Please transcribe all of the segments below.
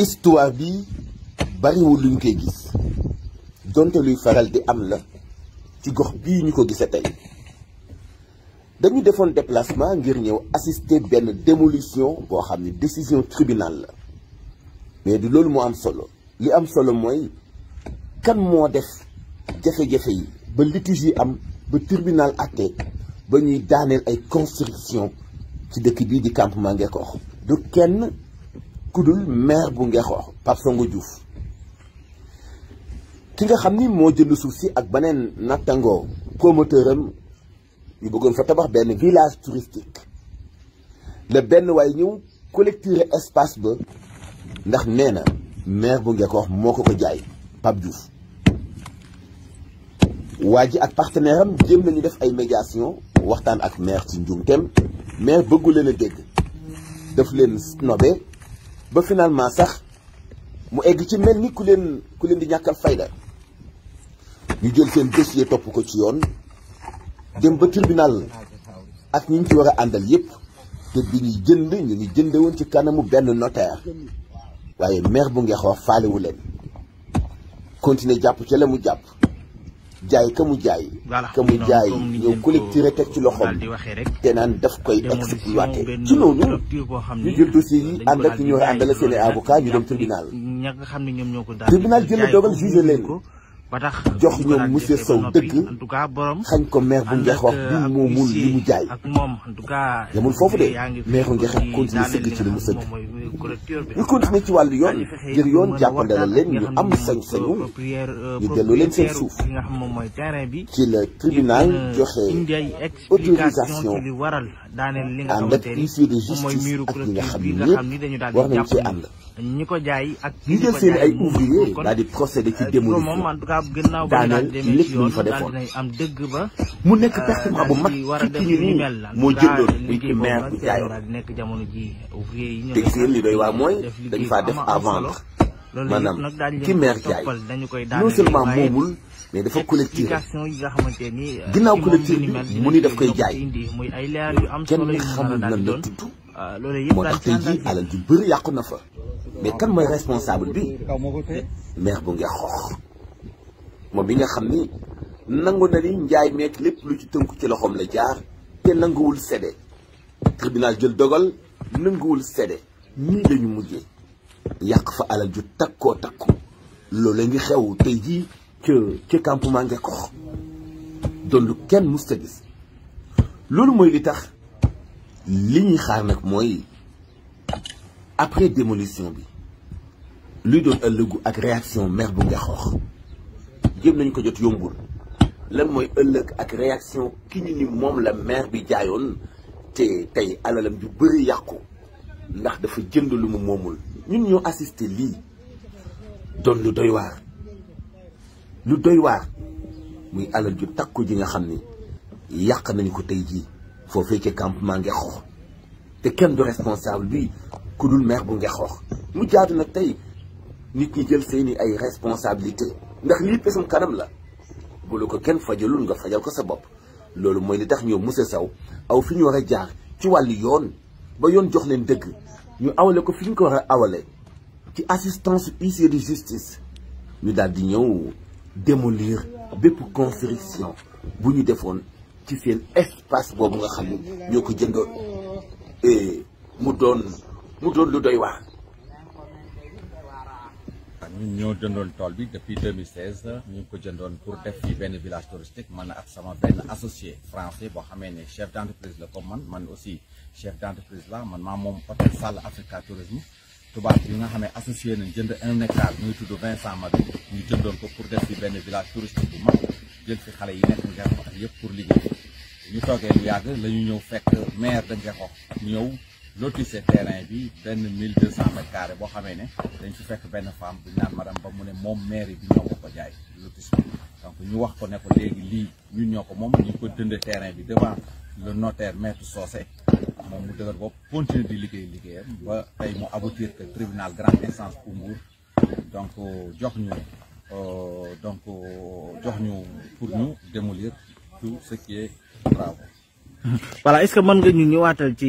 histoire bi bariwul luñ koy gis donte luy faral di am la ci gox bii ñu ko gisee tey dañu defoon déplacement ngir ñëw assister benn démolition boo xam ne décision tribunal la mais du loolu moo am solo li am solo mooy kan moo def jafe-jafe yi ba litige yi am ba tribunal àtte ba ñuy daaneel ay construction ci dëkk bii di campement Ngekoox du kenn kudul maire bu Ngekoox Pape Songo Diouf ki nga xam ni moo jënd suuf si ak beneen nattangoo promoteur am ñu bëggoon fa tabax benn village touristique la benn waaye ñëw collecter espace ba ndax nee na maire bu Ngekoox moo ko jaay Pape Diouf waa ji ak partenaire am jéem nañu def ay médiation waxtaan ak maire ci njuumteem maire bëggu leen a dégg daf leen snobé ba finalement sax mu egg ci mel ni ku leen di ñàkkal fayda ñu jël seen dossier topp ko ci yoon dem ba tribunal ak ñi ñu ci war a àndal yépp te bi ñuy jënd ñu ngi jënde woon ci kanamu benn notaire waaye maire bu Ngekoox faalewu leen continuer jàpp ca la mu jàpp jaay ka mu jaay ñëw collecté teg ci loxoom te naan daf koy exploité ci noonu ñu jël dossier yi ànd ak ñu war a àndal seen avocat ñu dem tribunal jël dogal jugé leen jox ñoom monsieur Sow dëgg xañ ko maire bu Ngekoox bi moomul li mu jaay yamul foofu de maire bu Ngekoox continuer sëgg ci li mu sëgg ñu continuer ci wàllu yoon ngir yoon jàppandala leen ñu am sañ-sañu ñu delloo leen seen suuf ci la tribunal joxe autorisation ànd ak huissier de justice ak ñi nga xam ne ñëpp war nañ cee ànd ñi ko jaay ak ñi jël seen ay ouvrier daal di procéder ci démolition daaneel lépp lu ñu fa defoon mu nekk pertement bu mag ci ki ñu nii moo jëndoon muy ci maire bu jaayoon te gis ngeen li doy waa mooy dañ faa def à vendre maanaam ki maire jaay non seulement moomul mais dafa collecté ginnaaw collecté bi mu ni daf koy jaay kenn xamul nan la tudd moo tax tey jii alal ju bëri yàqu na fa mais kan mooy responsable bi maire bu Ngekoox moom bi nga xam ni nangu na ni njaay meek lépp lu ci tënku ci loxoom la jaar te nanguwul séddee tribunal jël dogal nanguwul séddee nii lañu mujjee yàq fa alal ju takkoo takku loolu ngi xew tey jii ca campement Ngekoox doon lu kenn mus ta gis loolu mooy li tax li ñuy xaar nag mooy après démolition bi luy doon ëllëgu ak réaction maire bu Ngekoox jéem nañu ko jot yombul lan mooy ëllëg ak réaction ki ñu ni moom la maire bi jaayoon te tey alalam ju bëri yàqu ndax dafa jënd lu mu moomul ñun ñoo assisté lii doon lu doy waar muy alal ju takku ji nga xam ni yàq nañu ko tey jii foofee ci campement Ngekoox te kenn du responsable bi ku dul maire bu Ngekoox mu jaadu nag tey nit ñi jël seeni ay responsabilité ndax lii pesum kanam la bu la ko kenn fajalul nga fajal ko sa bopp loolu mooy li tax ñëw monsieur Sow aw fi ñu war a jaar ci wàllu yoon ba yoon jox leen dëgg ñu awale ko fi ñu ko war a awale ci assistance huissier de justice ñu daal di ñëw démolir bépp construction bu ñu defoon ci seen espace boobu nga xam ne ñoo ko jëndoon et mu doon lu doy waar. ñun ñoo jëndoon tool bi depuis 2016 ñu ngi ko jëndoon pour def fi benn village touristique man ak sama benn associé français boo xamee ne chef d' entreprise la comme man aussi chef d' entreprise la man maa moom hôtel Sall Africa Tourisme tubaab yi nga xam ne associé nañ jënd 1 hectare muy tudd Vincent Mabé ñu jëndoon ko pour def fi benn village touristique bu mag jël fi xale yi nekk Ngekoox ak yëpp pour liggéey ñu toogee lu yàgg la ñu ñëw fekk maire de Ngekoox ñëw lotissé terrain bi benn 1200 mètres carrés boo xamee ne dañ fi fekk benn femme bu ñu naan madame ba mu ne moom mairie bi ñoo ko jaay lotissement donc ñu wax ko ne ko léegi lii ñun ñoo ko moom ñu ko dënd terrain bi devant le notaire maître Socé moom mu dëgër bopp continuer di liggéeyam ba tey mu aboutir que tribunal grande instance pour Mbour donc jox ñu pour ñu démolir tout ce qui est travaux voilà est-ce que mën nga ñu ñëwaatal ci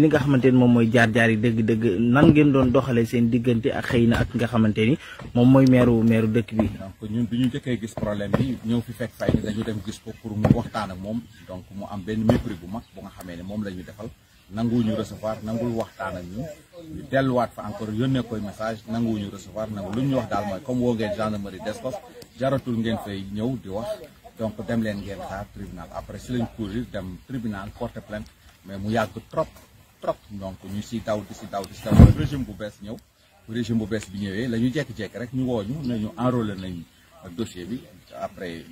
li nga xamante ni moom mooy jaar-jaar yi dëgg-dëgg nan ngeen doon doxalee seen diggante ak xëy na ak nga xamante ni moom mooy meeru dëkk bi. donc ñun bi ñu njëkkee gis problème bi ñëw fi fekk fay dañu dem gis ko pour mu waxtaan ak moom donc mu am benn mépris bu mag bu nga xamee ne moom la ñu defal nanguwu ñu recevoir nangul waxtaan ak ñun ñu delluwaat fa encore yónnee koy message nanguwu ñu recevoir nangu lu ñu wax daal mooy comme woo ngeen gendarmerie Descos jaratul ngeen fay ñëw di wax. donc dem leen ngeen xaar tribunal après si lañ courir dem tribunal porter plainte mais mu yàgg trop donc ñu si daw régime bu bees ñëw régime bu bees bi ñëwee la ñu jékki-jékki rek ñu woo ñu ne ñu enrôlé nañ dossier bi après